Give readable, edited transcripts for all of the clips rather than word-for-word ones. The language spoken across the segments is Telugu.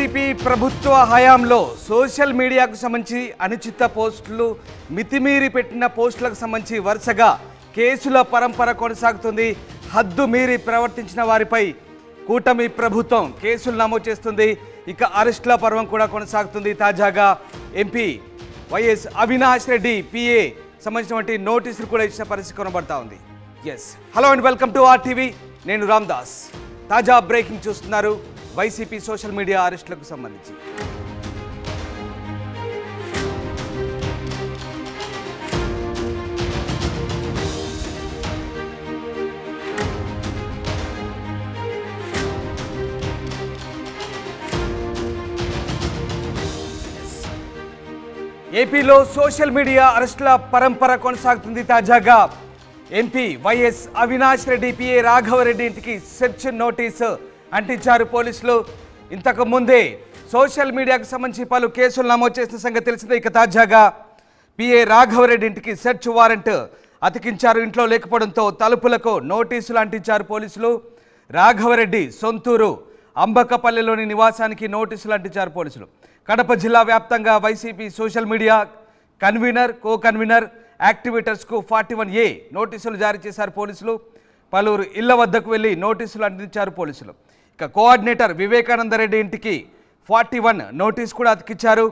వైసీపీ ప్రభుత్వ హయాంలో సోషల్ మీడియాకు సంబంధించి అనుచిత పోస్టులు మితిమీరి పెట్టిన పోస్టులకు సంబంధించి వరుసగా కేసుల పరంపర కొనసాగుతుంది. హద్దు మీరి ప్రవర్తించిన వారిపై కూటమి ప్రభుత్వం కేసులు నమోదు చేస్తుంది. ఇక అరెస్టుల పర్వం కూడా కొనసాగుతుంది. తాజాగా MP YS Avinash Reddy PA సంబంధించినటువంటి నోటీసులు కూడా ఇచ్చిన పరిస్థితి కనబడతా ఉంది. Yes, hello and welcome to RTV. నేను రామ్దాస్. తాజా బ్రేకింగ్ చూస్తున్నారు వైసీపీ సోషల్ మీడియా అరెస్టులకు సంబంధించి. ఏపీలో సోషల్ మీడియా అరెస్టుల పరంపర కొనసాగుతుంది. తాజాగా MP YS Avinash Reddy PA Raghava Reddy ఇంటికి సెర్చ్ నోటీసు అంటించారు పోలీసులు. ఇంతకు ముందే సోషల్ మీడియాకు సంబంధించి పలు కేసులు నమోదు చేసిన సంగతి తెలిసిందే. ఇక తాజాగా పిఏ రాఘవరెడ్డి ఇంటికి సెర్చ్ వారెంట్ అతికించారు. ఇంట్లో లేకపోవడంతో తలుపులకు నోటీసులు అంటించారు పోలీసులు. రాఘవరెడ్డి సొంతూరు అంబకపల్లెలోని నివాసానికి నోటీసులు అంటించారు పోలీసులు. కడప జిల్లా వ్యాప్తంగా YCP social media convener, co convener, యాక్టివేటర్స్కు 41A నోటీసులు జారీ చేశారు పోలీసులు. పలువురు ఇళ్ల వద్దకు వెళ్లి నోటీసులు అందించారు పోలీసులు. ఇక కోఆర్డినేటర్ వివేకానందరెడ్డి ఇంటికి 41 నోటీసు కూడా అతికించారు.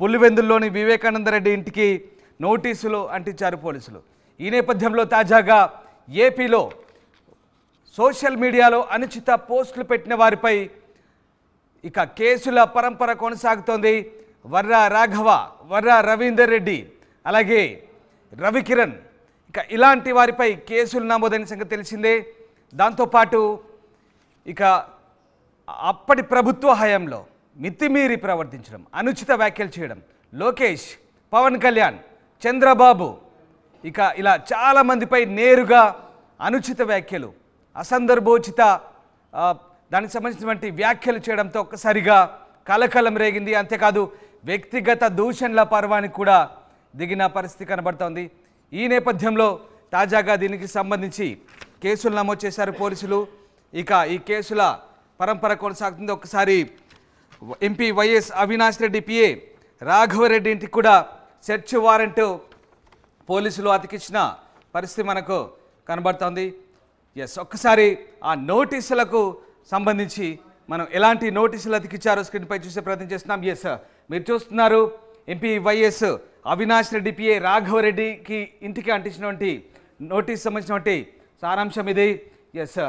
పులివెందుల్లోని వివేకానందరెడ్డి ఇంటికి నోటీసులు అంటించారు పోలీసులు. ఈ నేపథ్యంలో తాజాగా ఏపీలో సోషల్ మీడియాలో అనుచిత పోస్టులు పెట్టిన వారిపై ఇక కేసుల పరంపర కొనసాగుతోంది. వర్ర రాఘవ, వర్ర రవీందర్ రెడ్డి, అలాగే రవికిరణ్, ఇక ఇలాంటి వారిపై కేసులు నమోదైన సంగతి తెలిసిందే. దాంతోపాటు ఇక అప్పటి ప్రభుత్వ హయాంలో మితిమీరి ప్రవర్తించడం, అనుచిత వ్యాఖ్యలు చేయడం లోకేష్, పవన్ కళ్యాణ్, చంద్రబాబు, ఇక ఇలా చాలామందిపై నేరుగా అనుచిత వ్యాఖ్యలు, అసందర్భోచిత దానికి సంబంధించినటువంటి వ్యాఖ్యలు చేయడంతో ఒక్కసారిగా కలకలం రేగింది. అంతేకాదు వ్యక్తిగత దూషణల పర్వానికి కూడా దిగిన పరిస్థితి కనబడుతోంది. ఈ నేపథ్యంలో తాజాగా దీనికి సంబంధించి కేసులు నమోదు చేశారు పోలీసులు. ఇక ఈ కేసుల పరంపర కొనసాగుతుంది. ఒకసారి MP YS Avinash Reddy PA Raghava Reddy ఇంటికి కూడా సెర్చ్ వారెంట్ పోలీసులు అతికించిన పరిస్థితి మనకు కనబడుతోంది. ఎస్, ఒక్కసారి ఆ నోటీసులకు సంబంధించి మనం ఎలాంటి నోటీసులు అతికిచ్చారో స్క్రీన్పై చూసే ప్రయత్నం చేస్తున్నాం. ఎస్, మీరు చూస్తున్నారు MP YS Avinash Reddy PA రాఘవరెడ్డికి ఇంటికి అంటించినటువంటి నోటీస్ సంబంధించినటువంటి సారాంశం ఇది. Yes,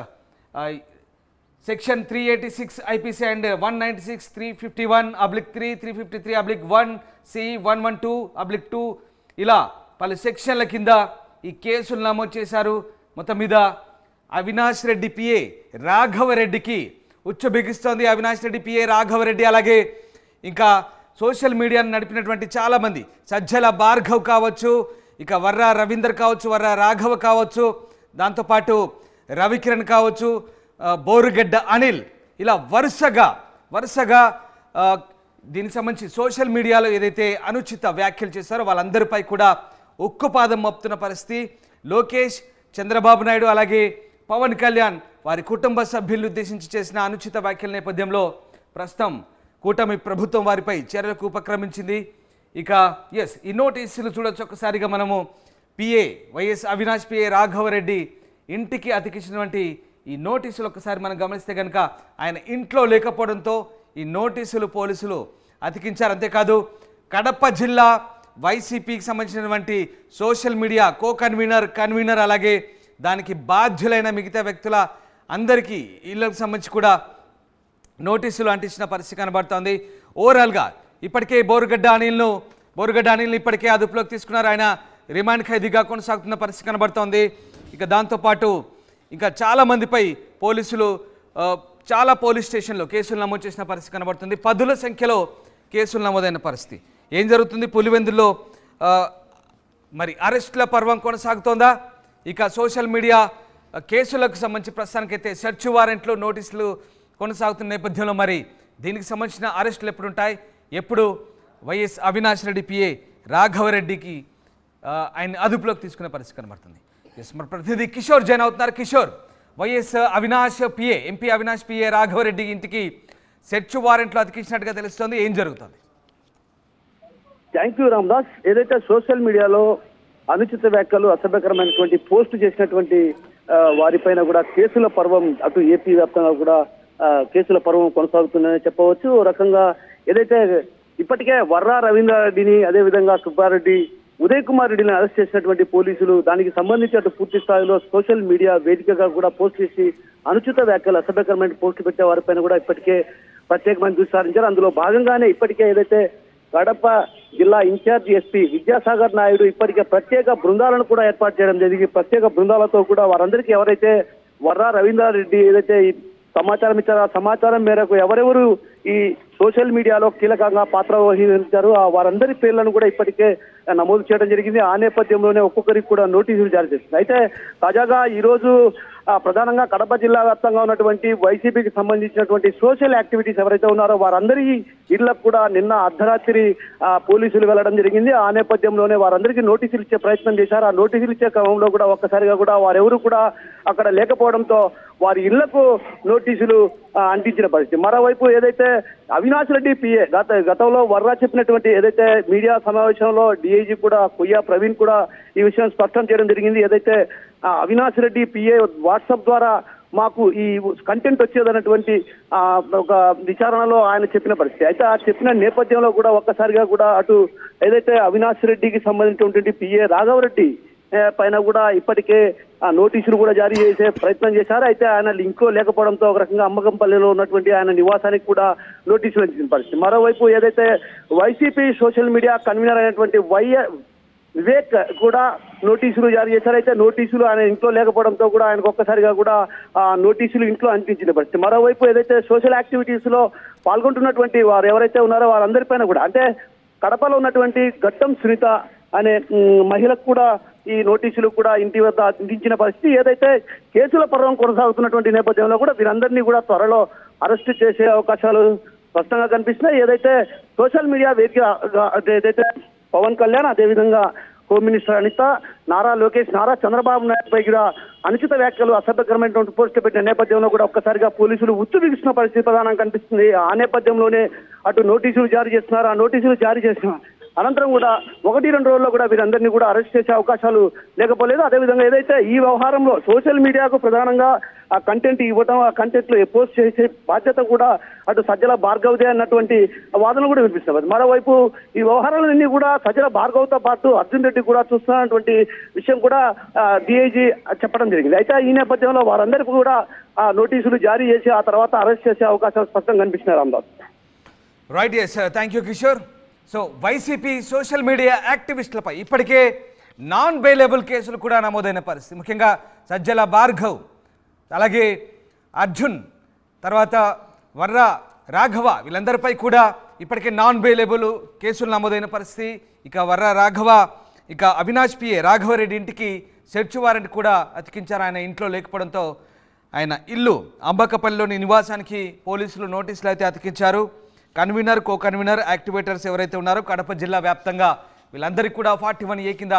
section 386 IPC and 196, 351/3, 353/1C, 112/2 ఇలా పలు సెక్షన్ల కింద ఈ కేసులు నమోదు చేశారు. మొత్తం మీద అవినాష్ రెడ్డి పిఏ రాఘవరెడ్డికి ఉచ్చు బిగిస్తోంది. అవినాష్ రెడ్డి పిఏ రాఘవరెడ్డి అలాగే ఇంకా సోషల్ మీడియాను నడిపినటువంటి చాలామంది, సజ్జల భార్గవ్ కావచ్చు, ఇక వర్ర రవీందర్ కావచ్చు, వర్ర రాఘవ కావచ్చు, దాంతోపాటు రవికిరణ్ కావచ్చు, బోరుగడ్డ అనిల్, ఇలా వరుసగా దీనికి సంబంధించి సోషల్ మీడియాలో ఏదైతే అనుచిత వ్యాఖ్యలు చేశారో వాళ్ళందరిపై కూడా ఉక్కుపాదం మోపుతున్న పరిస్థితి. లోకేష్, చంద్రబాబు నాయుడు అలాగే పవన్ కళ్యాణ్ వారి కుటుంబ సభ్యులను ఉద్దేశించి చేసిన అనుచిత వ్యాఖ్యల నేపథ్యంలో ప్రస్తుతం కూటమి ప్రభుత్వం వారిపై చర్యలకు ఉపక్రమించింది. ఇక ఎస్, ఈ నోటీసులు చూడొచ్చు. ఒక్కసారిగా మనము పిఏ వైఎస్ అవినాష్ పిఏ రాఘవరెడ్డి ఇంటికి అతికించినటువంటి ఈ నోటీసులు ఒక్కసారి మనం గమనిస్తే కనుక ఆయన ఇంట్లో లేకపోవడంతో ఈ నోటీసులు పోలీసులు అతికించారు. అంతేకాదు కడప జిల్లా వైసీపీకి సంబంధించినటువంటి సోషల్ మీడియా కో కన్వీనర్ అలాగే దానికి బాధ్యులైన మిగతా వ్యక్తుల అందరికీ ఇళ్లకు సంబంధించి కూడా నోటీసులు అంటించిన పరిస్థితి కనబడుతోంది. ఓవరాల్గా ఇప్పటికే బోరుగడ్డ అనిల్ను ఇప్పటికే అదుపులోకి తీసుకున్నారు. ఆయన రిమాండ్ ఖైదీగా కొనసాగుతున్న పరిస్థితి కనబడుతోంది. ఇక దాంతోపాటు ఇంకా చాలామందిపై పోలీసులు చాలా పోలీస్ స్టేషన్లో కేసులు నమోదు చేసిన పరిస్థితి కనబడుతుంది. 10ల సంఖ్యలో కేసులు నమోదైన పరిస్థితి. ఏం జరుగుతుంది పులివెందుల్లో? మరి అరెస్టుల పర్వం కొనసాగుతోందా? ఇక సోషల్ మీడియా కేసులకు సంబంధించి ప్రస్తుతానికైతే సెర్చ్ వారెంట్లు, నోటీసులు కొనసాగుతున్న నేపథ్యంలో మరి దీనికి సంబంధించిన అరెస్టులు ఎప్పుడు ఉంటాయి? ఎప్పుడు వైఎస్ అవినాష్ రెడ్డి పిఏ రాఘవరెడ్డికి ఆయన అదుపులోకి తీసుకునే పరిస్థితి కనబడుతుంది? ఎస్, మన ప్రతినిధి కిషోర్ జాయిన్ అవుతున్నారు. Kishore, YS Avinash PA MP Avinash PA Raghava Reddy ఇంటికి సెర్చ్ వారెంట్లు అతికించినట్టుగా తెలుస్తోంది. ఏం జరుగుతుంది? Thank you Ramdas. ఏదైతే సోషల్ మీడియాలో అనుచిత వ్యాఖ్యలు అసభ్యకరమైనటువంటి పోస్టు చేసినటువంటి వారిపైన కూడా కేసుల పర్వం అటు ఏపీ వ్యాప్తంగా కూడా కేసుల పర్వం కొనసాగుతుందని చెప్పవచ్చు. రకంగా ఏదైతే ఇప్పటికే వర్రా రవీంద్రారెడ్డిని, అదేవిధంగా సుబ్బారెడ్డి, ఉదయ్ కుమార్ రెడ్డిని అరెస్ట్ చేసినటువంటి పోలీసులు దానికి సంబంధించి అటు పూర్తి స్థాయిలో సోషల్ మీడియా వేదికగా కూడా పోస్ట్ చేసి అనుచిత వ్యాఖ్యలు అసభ్యకరమైన పోస్టు పెట్టే వారిపైన కూడా ఇప్పటికే ప్రత్యేకమైన దృష్టి సారించారు. అందులో భాగంగానే ఇప్పటికే ఏదైతే కడప జిల్లా ఇన్ఛార్జ్ ఎస్పీ విద్యాసాగర్ నాయుడు ఇప్పటికే ప్రత్యేక బృందాలను కూడా ఏర్పాటు చేయడం జరిగింది. ప్రత్యేక బృందాలతో కూడా వారందరికీ ఎవరైతే వర్రా రవీంద్రారెడ్డి ఏదైతే సమాచారం ఇచ్చారో ఆ సమాచారం మేరకు ఎవరెవరు ఈ సోషల్ మీడియాలో కీలకంగా పాత్ర వహించారు వారందరి పేర్లను కూడా ఇప్పటికే నమోదు చేయడం జరిగింది. ఆ నేపథ్యంలోనే ఒక్కొక్కరికి కూడా నోటీసులు జారీ చేస్తుంది. అయితే తాజాగా ఈరోజు ప్రధానంగా కడప జిల్లా వ్యాప్తంగా ఉన్నటువంటి వైసీపీకి సంబంధించినటువంటి సోషల్ యాక్టివిటీస్ ఎవరైతే ఉన్నారో వారందరి ఇళ్లకు కూడా నిన్న అర్ధరాత్రి పోలీసులు వెళ్లడం జరిగింది. ఆ నేపథ్యంలోనే వారందరికీ నోటీసులు ఇచ్చే ప్రయత్నం చేశారు. ఆ నోటీసులు ఇచ్చే క్రమంలో కూడా ఒక్కసారిగా కూడా వారెవరు కూడా అక్కడ లేకపోవడంతో వారి ఇళ్లకు నోటీసులు అంటించిన పరిస్థితి. మరోవైపు ఏదైతే అవినాష్ రెడ్డి పిఏ గతంలో వర్రా చెప్పినటువంటి ఏదైతే మీడియా సమావేశంలో డిఐజీ కూడా కొయ్యా ప్రవీణ్ కూడా ఈ విషయం స్పష్టం చేయడం జరిగింది. ఏదైతే అవినాష్ రెడ్డి పిఏ వాట్సాప్ ద్వారా మాకు ఈ కంటెంట్ వచ్చేదన్నటువంటి ఒక విచారణలో ఆయన చెప్పిన పరిస్థితి. అయితే ఆ చెప్పిన నేపథ్యంలో కూడా ఒక్కసారిగా కూడా అటు ఏదైతే అవినాష్ రెడ్డికి సంబంధించినటువంటి పిఏ రాఘవరెడ్డి పైన కూడా ఇప్పటికే నోటీసులు కూడా జారీ చేసే ప్రయత్నం చేశారు. అయితే ఆయన లింక్ లేకపోవడంతో ఒక రకంగా అమ్మకంపల్లిలో ఉన్నటువంటి ఆయన నివాసానికి కూడా నోటీసులు అందించిన పరిస్థితి. మరోవైపు ఏదైతే వైసీపీ సోషల్ మీడియా కన్వీనర్ అయినటువంటి వివేక్ కూడా నోటీసులు జారీ చేశారు. అయితే నోటీసులు ఆయన ఇంట్లో లేకపోవడంతో కూడా ఆయనకు ఒక్కసారిగా కూడా నోటీసులు ఇంట్లో అందించిన పరిస్థితి. మరోవైపు ఏదైతే సోషల్ యాక్టివిటీస్ లో పాల్గొంటున్నటువంటి వారు ఎవరైతే ఉన్నారో వారందరిపైన కూడా అంటే కడపలో ఉన్నటువంటి గట్టం సునీత అనే మహిళకు కూడా ఈ నోటీసులు కూడా ఇంటి వద్ద అందించిన పరిస్థితి. ఏదైతే కేసుల పర్వం కొనసాగుతున్నటువంటి నేపథ్యంలో కూడా వీరందరినీ కూడా త్వరలో అరెస్ట్ చేసే అవకాశాలు స్పష్టంగా కనిపిస్తున్నాయి. ఏదైతే సోషల్ మీడియా వేదిక ఏదైతే పవన్ కళ్యాణ్, అదేవిధంగా హోమ్ మినిస్టర్ అనిత, నారా లోకేష్, నారా చంద్రబాబు నాయుడు పై కూడా అనుచిత వ్యాఖ్యలు అసభ్యకరమైనటువంటి పోస్టులు పెట్టిన నేపథ్యంలో కూడా ఒక్కసారిగా పోలీసులు ఉచ్చు బిగుస్తున్న పరిస్థితి ప్రధానంగా కనిపిస్తుంది. ఆ నేపథ్యంలోనే అటు నోటీసులు జారీ చేస్తున్నారు. ఆ నోటీసులు జారీ చేసిన అనంతరం కూడా 1-2 రోజుల్లో కూడా వీరందరినీ కూడా అరెస్ట్ చేసే అవకాశాలు లేకపోలేదు. అదేవిధంగా ఏదైతే ఈ వ్యవహారంలో సోషల్ మీడియాకు ప్రధానంగా ఆ కంటెంట్ ఇవ్వడం, ఆ కంటెంట్ లో పోస్ట్ చేసే బాధ్యత కూడా అటు సజ్జల భార్గవ్దే అన్నటువంటి వాదనలు కూడా వినిపిస్తున్నారు. మరోవైపు ఈ వ్యవహారాలన్నీ కూడా సజ్జల భార్గవ్తో పాటు అర్జున్ రెడ్డి కూడా చూస్తున్నటువంటి విషయం కూడా డిఐజీ చెప్పడం జరిగింది. అయితే ఈ నేపథ్యంలో వారందరికీ కూడా నోటీసులు జారీ చేసి ఆ తర్వాత అరెస్ట్ చేసే అవకాశాలు స్పష్టంగా కనిపిస్తున్నాయి. Ramdas. Right, yes, thank you Kishore. So YCP social media యాక్టివిస్టులపై ఇప్పటికే నాన్ బెయిలబుల్ కేసులు కూడా నమోదైన పరిస్థితి. ముఖ్యంగా సజ్జల భార్గవ్, అలాగే అర్జున్, తర్వాత వర్రా రాఘవ వీళ్ళందరిపై కూడా ఇప్పటికే నాన్ బెయిలబుల్ కేసులు నమోదైన పరిస్థితి. ఇక వర్రా రాఘవ, ఇక అవినాష్ పిఏ రాఘవరెడ్డి ఇంటికి సెర్చ్ వారెంట్ కూడా అతికించారు. ఆయన ఇంట్లో లేకపోవడంతో ఆయన ఇల్లు అంబకపల్లిలోని నివాసానికి పోలీసులు నోటీసులు అయితే అతికించారు. కన్వీనర్, కో కన్వీనర్, యాక్టివేటర్స్ ఎవరైతే ఉన్నారో కడప జిల్లా వ్యాప్తంగా వీళ్ళందరికీ కూడా 41A కింద